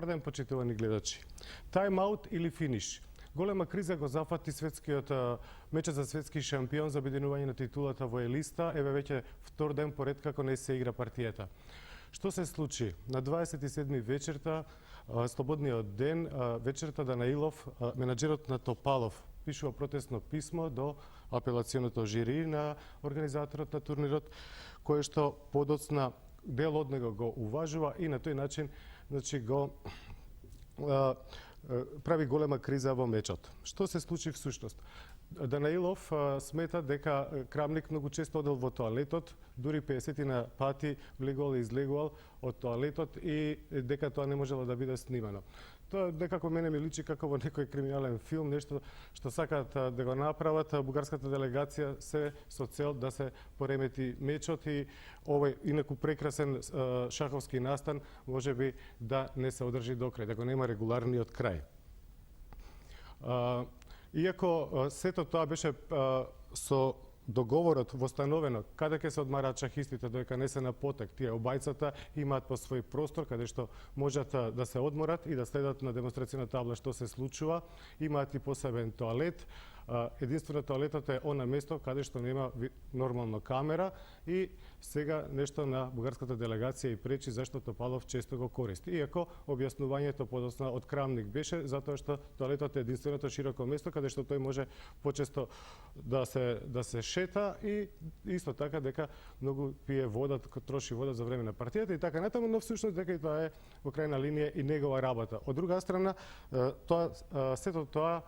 ден, почитувани гледачи. Тайм-аут или финиш? Голема криза го зафати светскиот мечот за светски шампион за обединување на титулата во елиста. Еве веќе втор ден поред како не се игра партијата. Што се случи? На 27 вечерта, слободниот ден, вечерта Данаилов, менаџерот на Топалов, пишува протестно писмо до апелационото жири на организаторот на турнирот, кое што подоцна дел од него го уважува и на тој начин го прави голема криза во мечот. Што се случи всушност? Данаилов смета дека Крамник многу често одел во тоалетот, дури 50 пати влегувал и излегувал од тоалетот и дека тоа не можело да биде снимано. Тоа некако мене ми личи како во некој криминален филм, нешто што сакаат да го направат бугарската делегација се со цел да се поремети мечот и овој инаку прекрасен шаховски настан можеби да не се одржи до крај, да го нема регуларниот крај. Иако сето тоа беше со договорот востановено каде ќе се одмараат шахистите додека не се на потек, тие обајцата имаат по свој простор каде што можат да се одморат и да следат на демонстрацијна табла што се случува, имаат и посебен тоалет. Единствено тоалетот е она место каде што нема нормално камера и сега нешто на бугарската делегација и пречи зашто Топалов често го користи. Иако објаснувањето подосна од Крамник беше затоа што тоалетот е единственото широко место каде што тој може почесто да се шета и исто така дека многу пие вода, троши вода за време на партијата и така натаму, но всушност дека и тоа е во крајна линија и негова работа. Од друга страна, сето тоа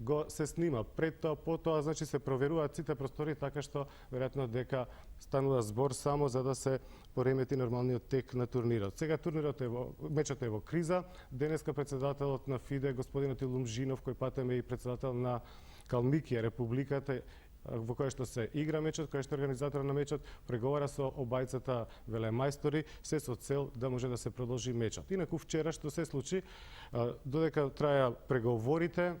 го се снима. Пред тоа, по тоа, значи се проверуваат сите простори, така што веројатно дека станува збор само за да се поремети нормалниот тек на турнирот. Сега турнирот мечот е во криза. Денеска председателот на ФИДЕ, господинот Илум Жинов, кој патем е и председател на Калмикија, републиката, во која што се игра мечот, која што организатор на мечот, преговара со обајцата велемајстори, се со цел да може да се продолжи мечот. Инаку вчера што се случи, додека траја преговорите,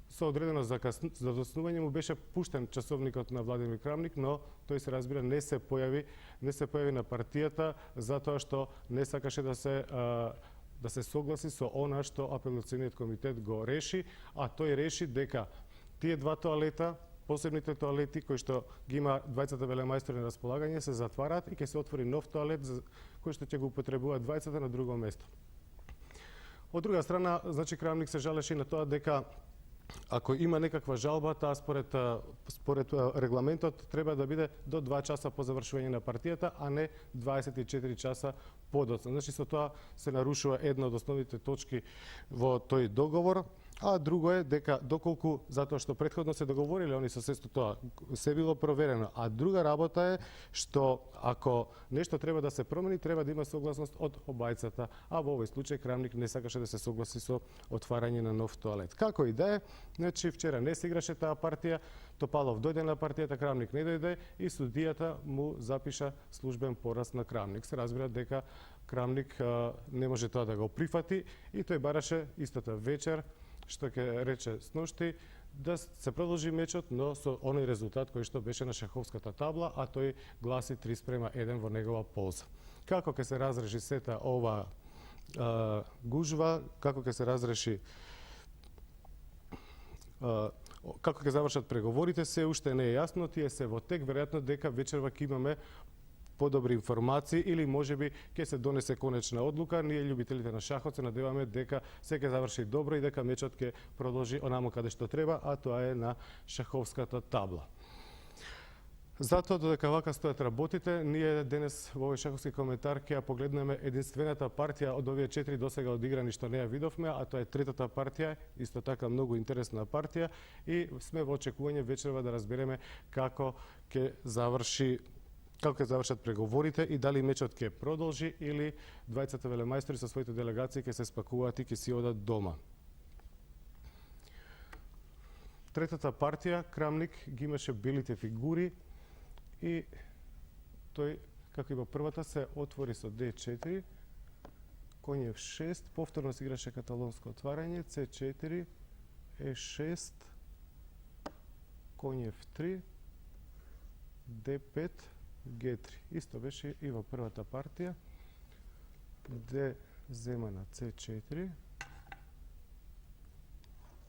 со одредено задоснување му беше пуштен часовникот на Владимир Крамник, но тој се разбира не се појави на партијата затоа што не сакаше да се согласи со она што апелациониот комитет го реши, а тој реши дека тие два тоалета, посебните тоалети кои што ги има двајцата велемајстори на располагање се затвараат и ќе се отвори нов тоалет кој што ќе го употребуваат двајцата на друго место. Од друга страна, значи Крамник се жалеше и на тоа дека ако има некаква жалба, таа според регламентот треба да биде до 2 часа по завршување на партијата, а не 24 часа подоцна. Значи со тоа се нарушува една од основните точки во тој договор. А друго е дека доколку затоа што претходно се договориле они со сесто тоа се било проверено, а друга работа е што ако нешто треба да се промени, треба да има согласност од обајцата, а во овој случај Крамник не сакаше да се согласи со отварање на нов тоалет. Како и да е, значи вчера не се играше таа партија, Топалов дојде на партијата, Крамник не дојде и судијата му запиша службен пораз на Крамник. Се разбира дека Крамник не може тоа да го прифати и тој бараше истата вечер што ќе рече сношти, да се продолжи мечот, но со оној резултат кој што беше на шаховската табла, а тој гласи 3:1 во негова полза. Како ќе се разреши сета ова гужва, како ќе се разреши како ќе завршат преговорите, се уште не е јасно, тие се во тек, веројатно дека вечерва ќе имаме подобри информации или можеби ќе се донесе конечна одлука. Ние љубителите на шахот се надеваме дека се ќе заврши добро и дека мечот ќе продолжи онамо каде што треба, а тоа е на шаховската табла. Затоа додека вака стојат работите, ние денес во овој шаховски коментар ќе ја погледнеме единствената партија од овие 4 досега одиграни што не ја видовме, а тоа е третата партија, исто така многу интересна партија и сме во очекување вечерва да разбереме како ќе завршат преговорите и дали мечот ќе продолжи или двајцата велемајстори со своите делегации ќе се спакуваат и ќе си одат дома. Третата партија, Крамник ги имаше белите фигури и тој, како и во првата, се отвори со D4, конј F6, повторно се играше каталонско отварање, C4, E6, конј F3, D5, G3. Исто беше и во првата партија. зема на C4,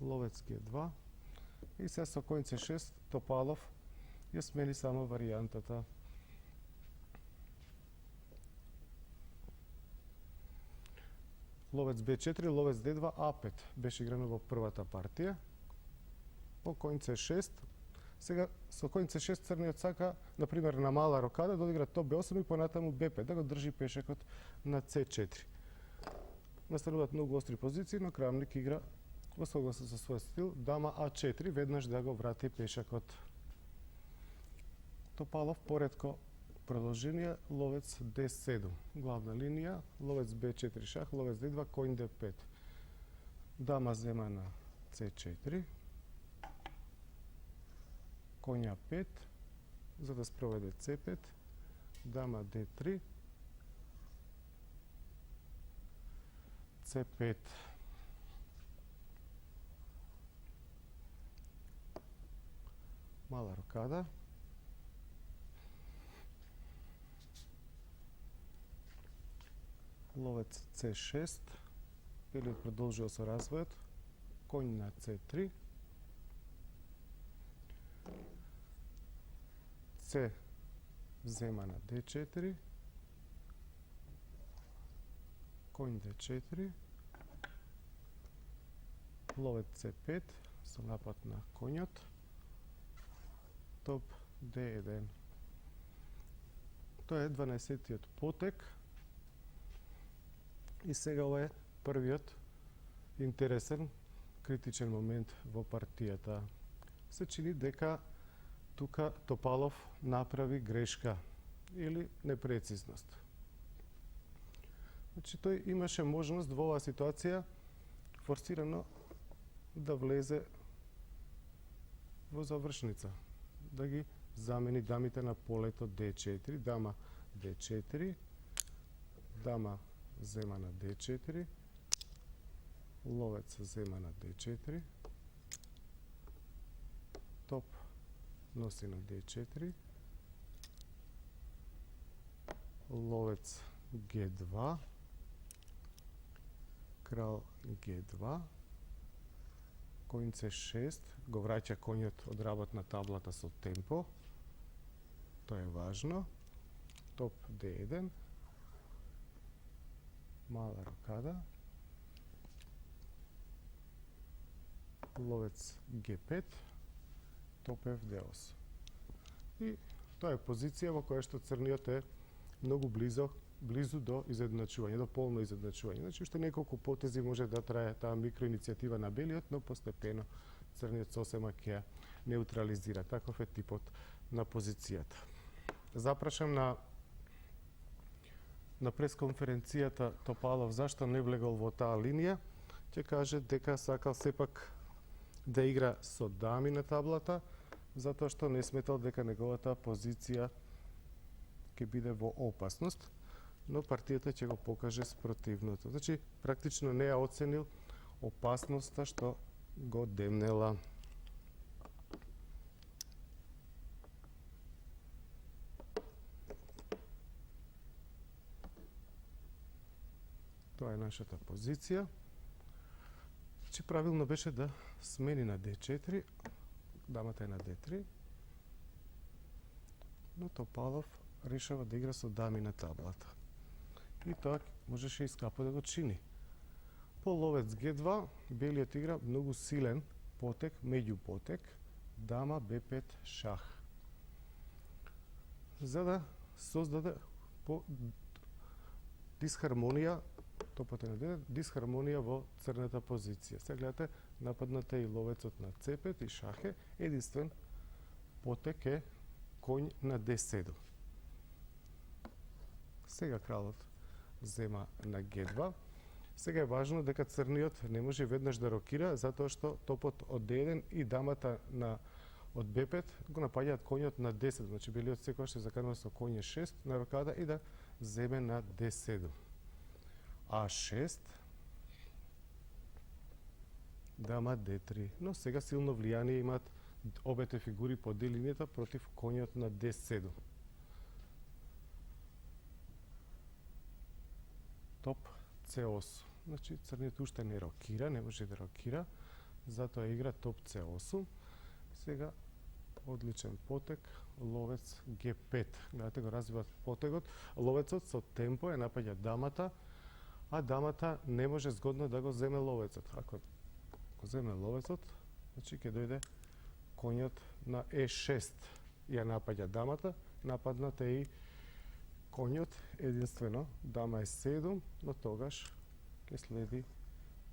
ловец G2 и сега со конј C6 Топалов ја смени само варијантата. Ловец B4, ловец D2, A5 беше играно во првата партија. По конј C6, сега со конј C6 црниот сака, например, на мала рокада да одигра топ B8 и понатаму B5, да го држи пешекот на C4. Настануваат многу остри позиции, но Крамник игра во согласен со својот стил, дама А4, веднаш да го врати пешекот. Топалов поретко продолжение, ловец D7, главна линија, ловец B4 шах, ловец D2, конј D5. Дама зема на C4, конја 5, за да спроведе C5, дама D3, C5. Мала рокада. Ловец C6. Белиот продолжува со развојот. Конј на C3. C зема на D4. Конј D4. Ловец C5 со напад на конјот. Топ D1. Тоа е 12-тиот потек. И сега ова е првиот интересен, критичен момент во партијата. Се чини дека тука Топалов направи грешка или непрецизност. Значи, тој имаше можност во оваа ситуација форсирано да влезе во завршница, да ги замени дамите на полето D4, дама D4, дама зема на D4, ловец зема на D4, топ носи на D4, ловец G2, крал G2, конј C6, го враќа конјот од работна таблата со темпо, тоа е важно, топ D1, мала рокада, ловец G5, топ FD8. И тоа е позиција во која што црниот е многу близу до изедначување, до полно изедначување. Значи, уште неколку потези може да трае таа микроиницијатива на белиот, но постепено црниот сосема ќе неутрализира. Таков е типот на позицијата. Запрашам на пресконференцијата Топалов зашто не влегол во таа линија, ќе каже дека сакал сепак да игра со дами на таблата, затоа што не сметал дека неговата позиција ќе биде во опасност, но партијата ќе го покаже спротивното. Значи, практично не ја оценил опасноста што го демнела. Тоа е нашата позиција. Значи, правилно беше да смени на D4, дамата е на D3, но Топалов решава да игра со дами на таблата. И тоа можеше и скапо да го чини. По ловец G2, белиот игра многу силен потек, меѓу потек, дама B5 шах. За да создаде по дисхармонија, топот е на D1, дисхармонија во црната позиција. Сега гледате, нападната и ловецот на C5 и шахе, единствен потек е конј на D7. Сега кралот зема на G2. Сега е важно дека црниот не може веднаш да рокира, затоа што топот од D1 и дамата од B5 го напаѓаат конјот на D7. Значи, белиот секогаш се заканува со конј 6 на рокада и да земе на D7. А6, дама D3. Но сега силно влијание имаат обете фигури по D линијата против конјот на D7. Топ C8. Значи црниот уште не рокира, не може да рокира, затоа игра топ C8. Сега одличен потек, ловец G5. Гледате го развива потегот, ловецот со темпо е напаѓа дамата, а дамата не може згодно да го земе ловецот. Ако го земе ловецот, значи ќе дојде коњот на E6 ја напаѓа дамата, нападната е и коњот, единствено дама е 7, но тогаш ќе следи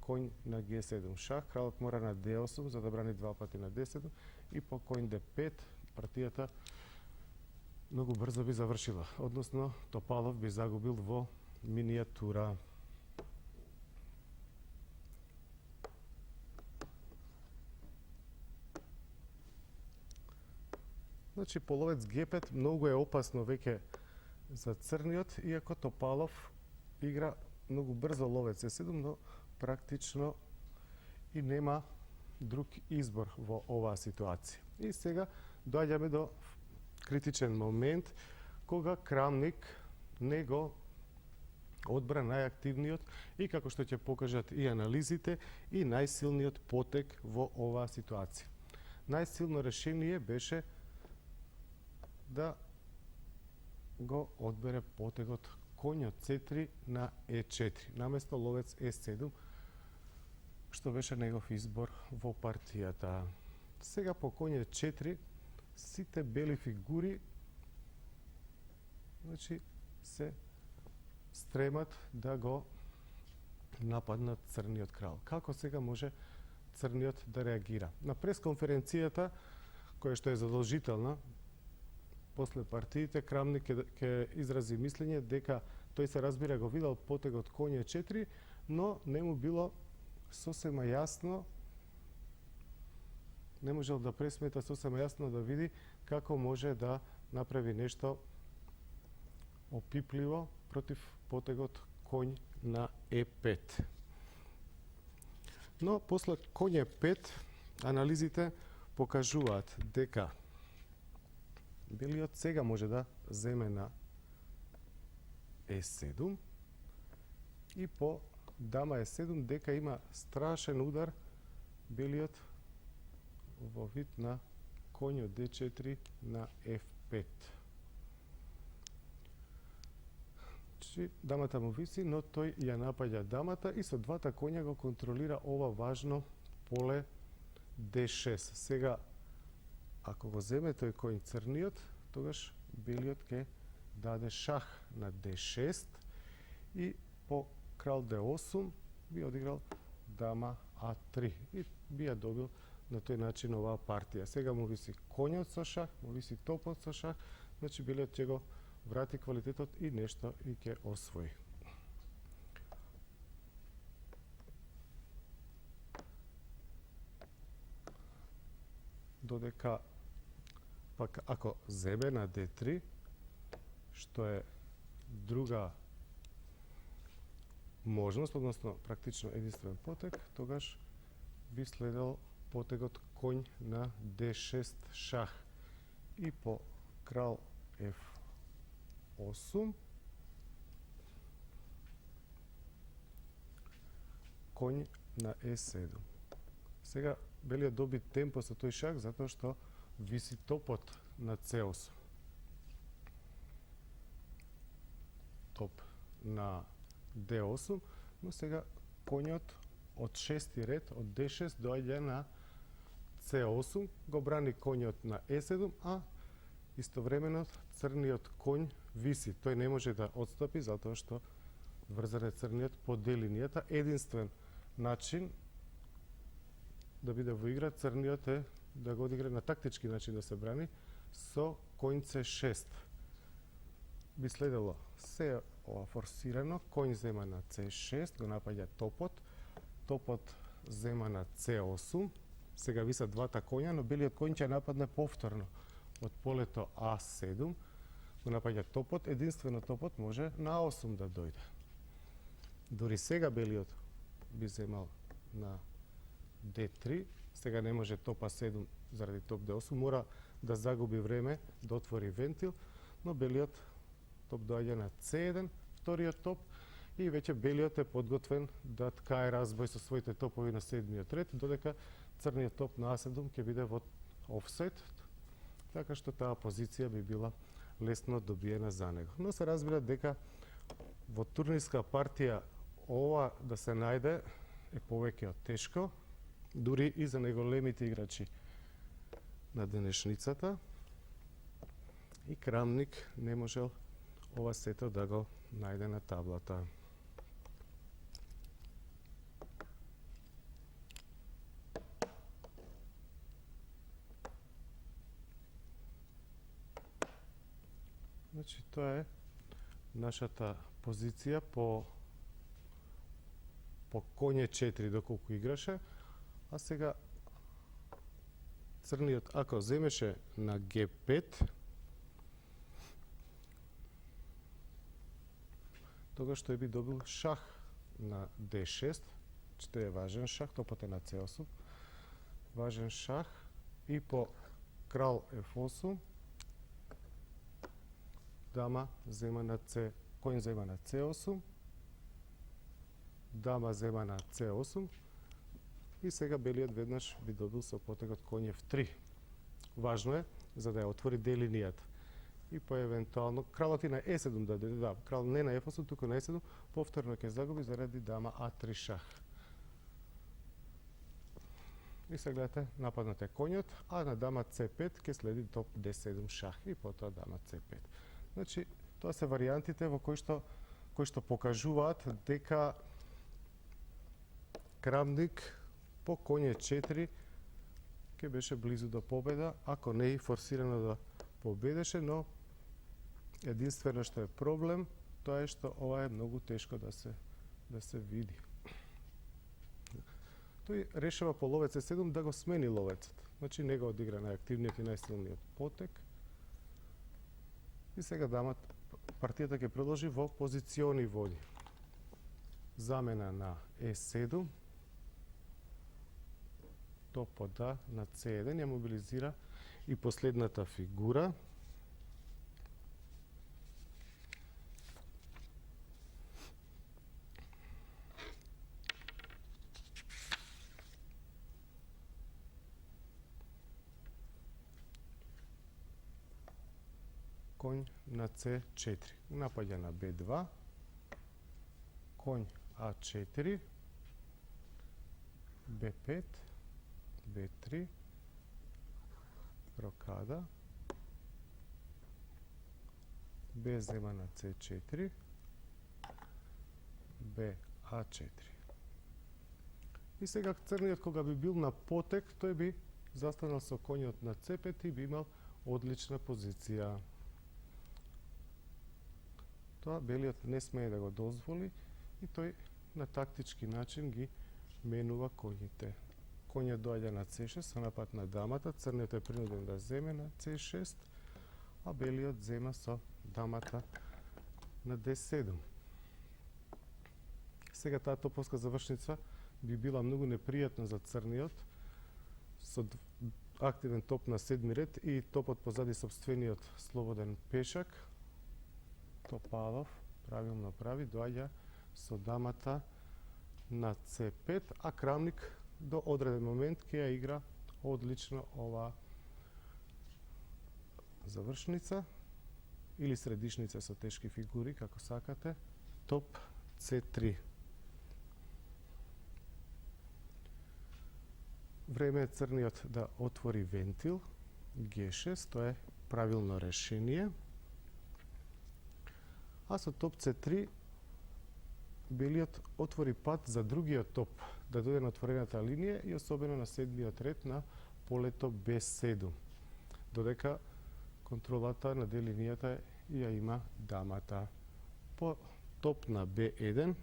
коњ на G7 шах, кралот мора на D8 за да брани два пати на D7 и по коњ D5 партијата многу брзо би завршила, односно Топалов би загубил во минијатура. Значи половец G5 многу е опасно веќе за црниот, иако Топалов игра многу брзо ловец E7, но практично и нема друг избор во оваа ситуација. И сега доаѓаме до критичен момент кога Крамник не го одбра најактивниот и, како што ќе покажат и анализите, и најсилниот потек во оваа ситуација. Најсилно решение беше да го одбере потегот коњ од C3 на E4 наместо ловец E7, што беше негов избор во партијата. Сега по коњ E4 сите бели фигури, значи, се стремат да го нападнат црниот крал. Како сега може црниот да реагира? На пресконференцијата, која што е задолжителна, после партиите, Крамник ќе изрази мислење дека тој се разбира го видел потегот коњ E4, но не му било сосема јасно, не можел да пресмета сосема јасно да види како може да направи нешто опипливо против потегот коњ на E5. Но после коњ E5 анализите покажуваат дека белиот сега може да земе на E7 и по дама E7 дека има страшен удар белиот во вид на коњ од D4 на F5. Значи, дамата му виси, но тој ја напаѓа дамата и со двата коња го контролира ова важно поле D6. Сега, ако го земе тој коњ црниот, тогаш белиот ќе даде шах на D6 и по крал D8 би одиграл дама А3 и би ја добил на тој начин оваа партија. Сега му виси коњот со шах, му виси топот со шах, значи белиот ќе го врати квалитетот и нешто и ќе освои. Додека пак ако земе на D3, што е друга можност, односно практично единствен потек, тогаш би следел потегот коњ на D6 шах и по крал F8 коњ на E7. Сега белиот доби темпо со тој шах затоа што виси топот на C8. Топ на D8, но сега коњот од шести ред, од D6 доаѓа на C8, го брани коњот на E7, а истовремено црниот коњ виси. Тој не може да отстапи затоа што врзан е црниот по D линијата. Единствен начин да биде во игра црниот е да го одигра на тактички начин да се брани со коњ C6. Би следело се ова форсирано, коњ зема на C6, го напаѓа топот, топот зема на C8, сега висат двата коња, но белиот коњ ќе нападне повторно од полето А7, го напаѓа топот, единствено топот може на А8 да дојде. Дори сега белиот би земал на D3, сега не може топ А7 заради топ D8, мора да загуби време да отвори вентил, но белиот топ доаѓа на C1, вториот топ, и веќе белиот е подготвен да ткае разбој со своите топови на седмиот ред, додека црниот топ на А7 ќе биде во офсет, така што таа позиција би била лесно добиена за него. Но се разбира дека во турнирска партија ова да се најде е повеќе од тешко, дури и за најголемите играчи на денешницата. И Крамник не можел ова сето да го најде на таблата. Значи, тоа е нашата позиција по коње 4 доколку играше, а сега црниот ако земеше на G5, тогаш тој би добил шах на D6, што е важен шах, топот е на C8, важен шах и по крал F8, дама зема на C, коњ зема на C8, дама зема на C8 и сега белиот веднаш би добил со потегот коњ F3. Важно е за да ја отвори D линијата. И по евентуално кралот и на E7 да дојде, да, крал не на F8, туку на E7, повторно ќе загуби заради дама А3 шах. И сега гледате, нападнат е коњот, а на дама C5 ќе следи топ D7 шах и потоа дама C5. Значи, тоа се варијантите во кои што покажуваат дека Крамник по коње 4 ќе беше близу до победа, ако не и форсирано да победеше, но единствено што е проблем, тоа е што ова е многу тешко да се види. Тој решава по ловец Е7 да го смени ловецот. Значи не го одигра најактивниот и најсилниот потек. И сега партијата ќе продолжи во позициони води. Замена на Е7, топот да на С1 ја мобилизира и последната фигура. Коњ на С4, напаѓа на Б2, коњ А4, Б5, Б3, рокада, Б зема на С4, Б А4. И сега црниот кога би бил на потек, тој би застанал со коњот на С5 и би имал одлична позиција. Тоа белиот не смее да го дозволи и тој на тактички начин ги менува коњите. Коњот доаѓа на C6 со напад на дамата, црниот е принуден да земе на C6, а белиот зема со дамата на D7. Сега таа топовска завршница би била многу непријатна за црниот, со активен топ на седми ред и топот позади собствениот слободен пешак. Топалов правилно прави, доаѓа со дамата на C5, а Крамник до одреден момент ќе ја игра одлично ова завршница или средишница со тешки фигури, како сакате, топ C3. Време е црниот да отвори вентил, G6, тоа е правилно решение. А со топ C3 белиот отвори пат за другиот топ, да дојде на отворената линија и особено на седмиот ред на полето B7, додека контролата на D линијата ја има дамата. По топ на B1,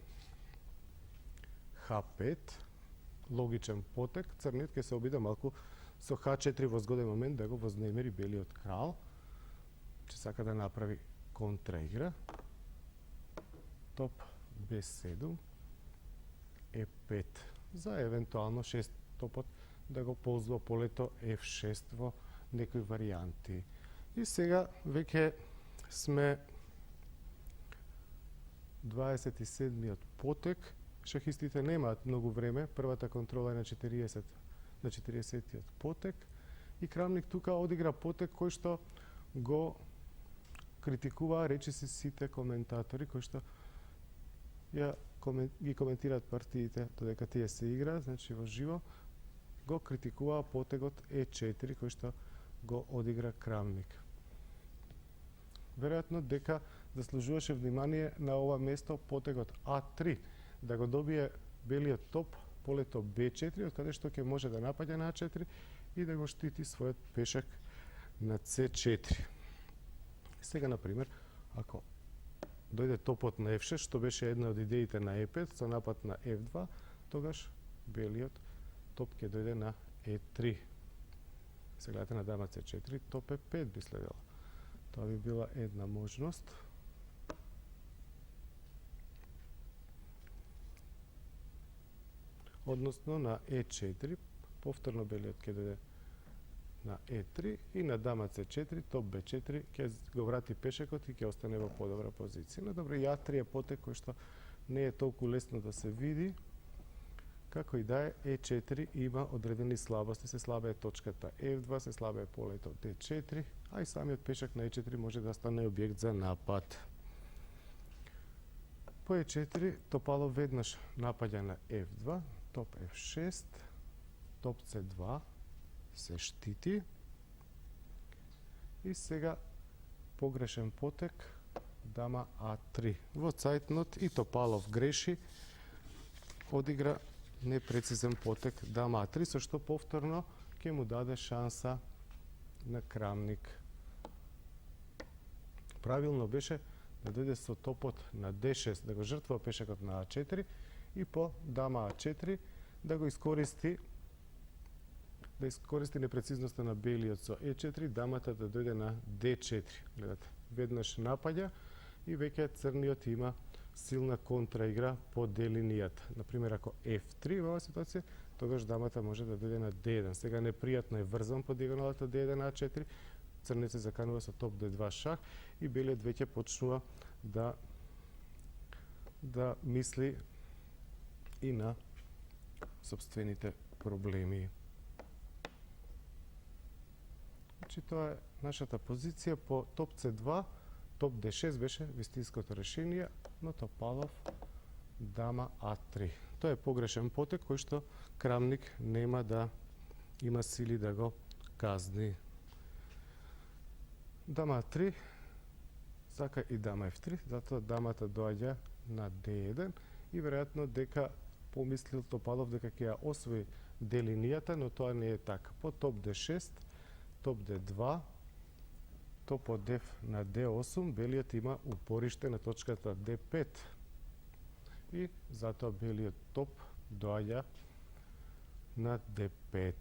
H5, логичен потек, црниот ќе се обиде малку со H4 во згоден момент да го вознемери белиот крал, че сака да направи контраигра. Топ B7, E5, за евентуално 6 топот да го ползува полето F6 во некои варијанти. И сега веќе сме 27-миот потек. Шахистите немаат многу време. Првата контрола е на 40-тиот потек. И Крамник тука одигра потек кој што го критикуваа речиси сите коментатори кои што ги коментираат партиите додека тие се играат, значи во живо, го критикуваа потегот Е4 кој што го одигра Крамник. Веројатно дека заслужуваше внимание на ова место потегот А3, да го добие белиот топ полето Б4, од каде што ќе може да напаѓа на А4 и да го штити својот пешак на С4. Сега, например, ако дојде топот на F6, што беше една од идеите на Е5, со напад на F2, тогаш белиот топ ќе дојде на Е3. Се гледате на дама С4, топ Е5 би следела. Тоа би била една можност. Односно на Е4, повторно белиот ќе дојде на Е3 и на дама С4, топ Б4 ќе го врати пешекот и ќе остане во подобра позиција. Но добро, и А3 е потек кој што не е толку лесно да се види. Како и да е, Е4 има одредени слабости. Се слабе е точката F2, се слабе е полето D4, а и самиот пешак на Е4 може да стане објект за напад. По Е4 Топалов веднаш напаѓа на F2, топ F6, топ C2, се штити. И сега погрешен потек, дама А3. Во цајтнот и Топалов греши, одигра непрецизен потек дама А3, со што повторно ќе му даде шанса на Крамник. Правилно беше да дојде со топот на D6, да го жртва пешакот на А4 и по дама А4 да го искористи непрецизноста на белиот со Е4, дамата да дојде на D4. Гледате, веднаш напаѓа и веќе црниот има силна контраигра по D линијата. Например, ако F3 во оваа ситуација, тогаш дамата може да дојде на D1. Сега непријатно е врзан по диагоналата D1 А4, црниот се заканува со топ D2 шах и белиот веќе почнува да мисли и на сопствените проблеми. Значи, тоа е нашата позиција по топ C2, топ D6 беше вистинското решение, но Топалов дама А3. Тоа е погрешен потек кој што Крамник нема да има сили да го казни. Дама А3, сака и дама F3, затоа дамата доаѓа на D1 и веројатно дека помислил Топалов дека ќе ја освои D линијата, но тоа не е така. По топ D6, топ D2, топ од F на D8, белиот има упориште на точката D5. И затоа белиот топ доаѓа на D5.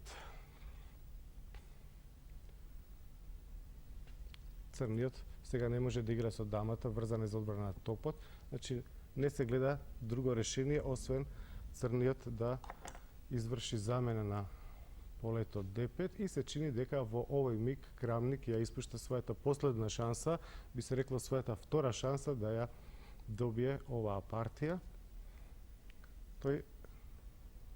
Црниот сега не може да игра со дамата, врзан е за одбрана на топот. Значи, не се гледа друго решение, освен црниот да изврши замена на полето D5 и се чини дека во овој миг Крамник ја испушта својата последна шанса, би се рекло својата втора шанса да ја добие оваа партија. Тој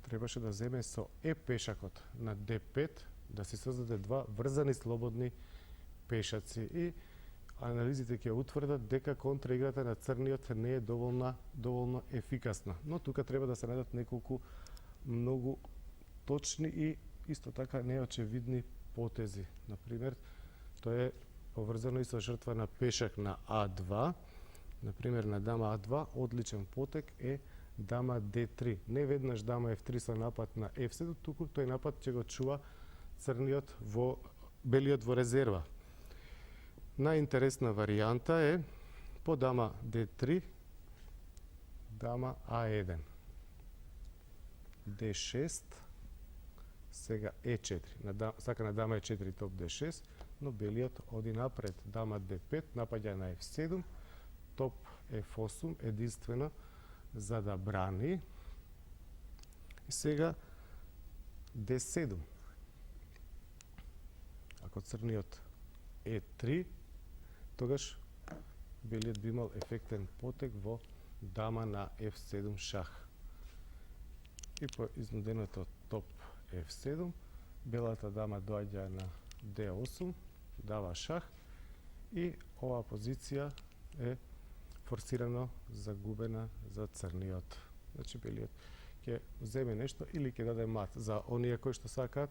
требаше да земе со Е пешакот на D5, да се создаде два врзани слободни пешаци и анализите ќе утврдат дека контраиграта на црниот не е доволно ефикасна. Но тука треба да се најдат неколку многу точни и исто така неочевидни потези. Например, тоа е поврзано и со жртва на пешак на А2. Например, на дама А2 одличен потек е дама D3. Не веднаш дама F3 со напад на F7, туку тој напад ќе го чува црниот белиот во резерва. Најинтересна варијанта е по дама D3, дама А1. D6, сега Е4. Сака на дама Е4 топ D6, но белиот оди напред. Дама D5, напаѓа на F7, топ F8, единствено за да брани. И сега D7. Ако црниот Е3, тогаш белиот би имал ефектен потек во дама на F7 шах. И по изнуденото топ F7, белата дама доаѓа на D8, дава шах и оваа позиција е форсирано загубена за црниот. Значи белиот ќе земе нешто или ќе даде мат. За оние кои што сакаат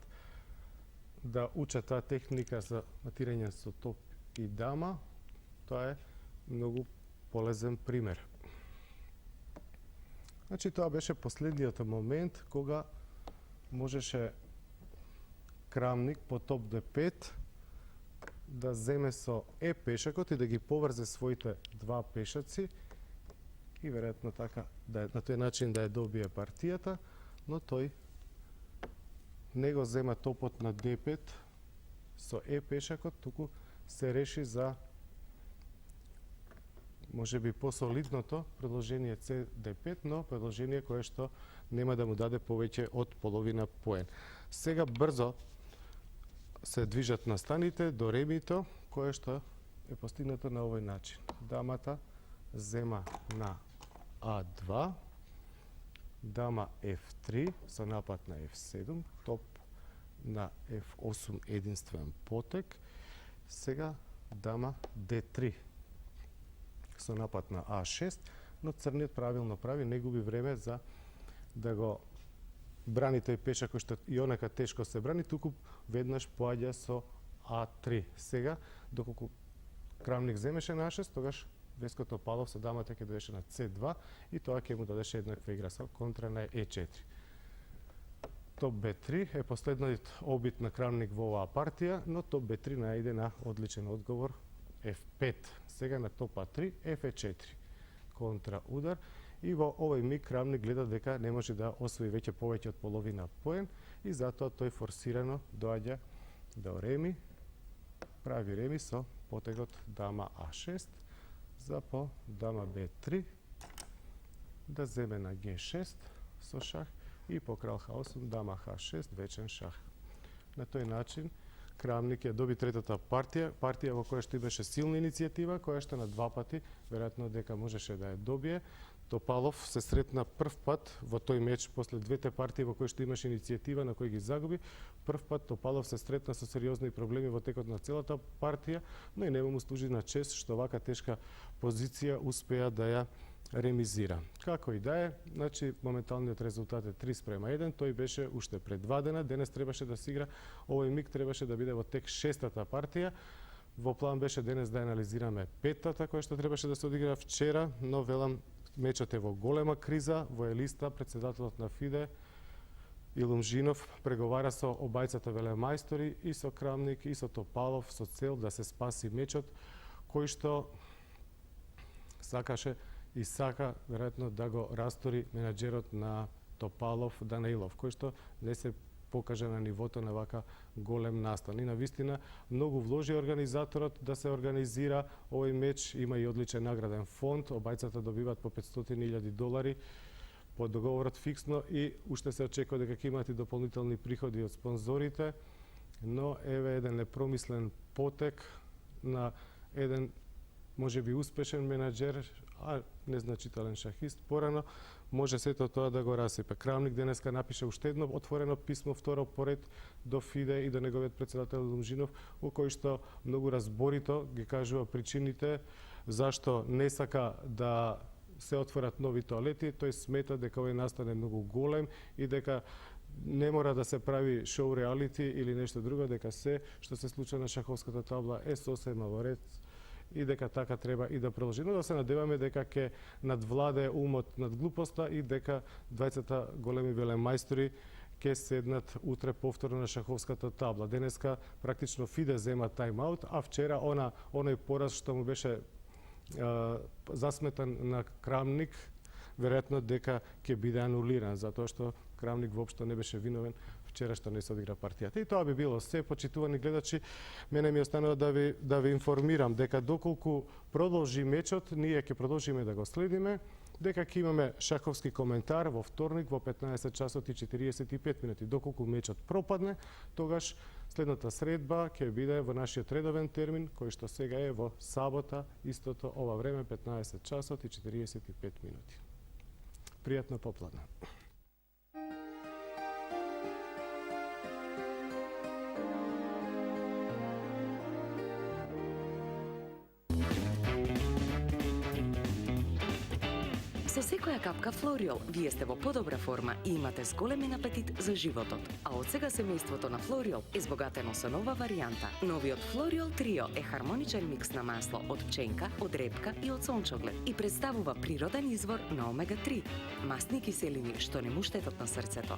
да учат таа техника за матирање со топ и дама, тоа е многу полезен пример. Значи тоа беше последниот момент кога можеше Крамник по топ D5 да земе со Е пешакот и да ги поврзе своите два пешаци и веројатно така на тој начин да ја добие партијата, но тој не го зема топот на D5 со Е пешакот, туку се реши за можеби посолидното продолжение С D5, но продолжение кое што нема да му даде повеќе од половина поен. Сега брзо се движат настаните до ремито, кое што е постигнато на овој начин. Дамата зема на А2, дама F3 со напад на F7, топ на F8 единствен потек. Сега дама D3 со напад на А6, но црниот правилно прави, не губи време за да го брани тој пешак кој што и онака тешко се брани, туку веднаш поаѓа со А3. Сега, доколку Крамник земеше на А6, тогаш Веско Топалов со дамата ќе доеше на С2 и тоа ќе му дадеше еднаква игра со контра на Е4. Топ Б3 е последниот обид на Крамник во оваа партија, но топ Б3 најде на одличен одговор F5. Сега на топ А3, F4. Контра удар. И во овој миг Крамник гледа дека не може да освои повеќе од половина поен и затоа тој форсирано доаѓа до реми, прави реми со потегот дама А6 за по дама Б3 да земе на Г6 со шах и по крал Х8 дама Х6 вечен шах. На тој начин Крамник ја доби третата партија во која што имаше силна иницијатива, која што на два пати веројатно дека можеше да ја добие. Топалов се сретна прв пат во тој меч после двете партии во кои што имаше иницијатива на кои ги загуби. Прв пат Топалов се сретна со сериозни проблеми во текот на целата партија, но и нема му служи на чест што вака тешка позиција успеа да ја ремизира. Како и да е, значи моменталниот резултат е 3:1, тој беше уште пред 2 дена, денес требаше да се игра, овој миг требаше да биде во тек шестата партија. Во план беше денес да анализираме петтата која што требаше да се одигра вчера, но велам мечот е во голема криза, во Елиста претседателот на ФИДЕ Илумжинов преговара со обајцата велемајстори и со Крамник и со Топалов со цел да се спаси мечот кој што сакаше и сака веројатно да го растори менаџерот на Топалов Данаилов, кој што не се покажа на нивото на вака голем настан. И на вистина многу вложи организаторот да се организира овој меч, има и одличен награден фонд, обајцата добиваат по $500,000 по договорот фиксно и уште се очекува дека ќе имаат и дополнителни приходи од спонзорите, но еве еден непромислен потек на еден можеби успешен менаџер, а незначителен шахист порано, може сето тоа да го расипе. Крамник денеска напише уште едно отворено писмо, второ поред до ФИДЕ и до неговиот претседател Лумжинов, во кој што многу разборито ги кажува причините зашто не сака да се отворат нови тоалети. Тој смета дека овој настан е многу голем и дека не мора да се прави шоу реалити или нешто друго, дека се што се случува на шаховската табла е сосема во ред и дека така треба и да продолжи. Но да се надеваме дека ќе надвладе умот над глупоста и дека двајцата големи велемајстори ќе седнат утре повторно на шаховската табла. Денеска практично ФИДЕ зема тайм-аут, а вчера оној пораз што му беше засметан на Крамник, веројатно дека ќе биде анулиран, затоа што Крамник воопшто не беше виновен вчера што не се одигра партијата. И тоа би било се, почитувани гледачи. Мене ми останува да ви информирам дека доколку продолжи мечот, ние ќе продолжиме да го следиме дека ќе имаме шаховски коментар во вторник во 15 часот и 45 минути. Доколку мечот пропадне, тогаш следната средба ќе биде во нашиот редовен термин, кој што сега е во сабота, истото ова време, 15 часот и 45 минути. Пријатно попладне. Со секоја капка Флориол, вие сте во подобра форма и имате зголемен апетит за животот. А од сега семејството на Флориол е збогатено со нова варијанта. Новиот Флориол Трио е хармоничен микс на масло од пченка, од репка и од сончоглед и представува природен извор на омега-3, масни киселини што не му штетат на срцето.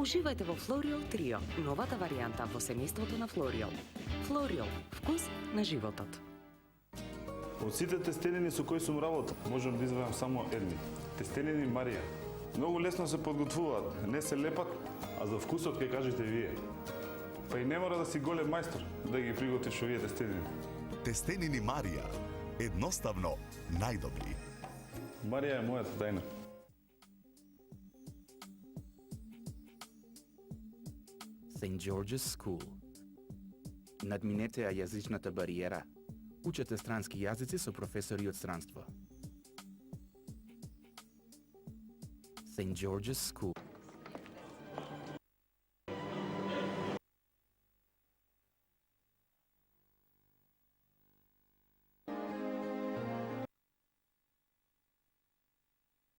Уживајте во Флориол Трио, новата варијанта во семејството на Флориол. Флориол, вкус на животот. Од сите тестенини со кои сум работел, можам да извадам само едни. Тестенини Марија. Многу лесно се подготвуваат, не се лепат, а за вкусот ќе кажете вие. Па и не мора да си голем мајстор да ги приготвиш овие тестенини. Тестенини Марија. Едноставно најдобри. Марија е мојата тајна. St. George's School. Надминете ја јазичната бариера. Учете странски јазици со професори од странство. St. George's School.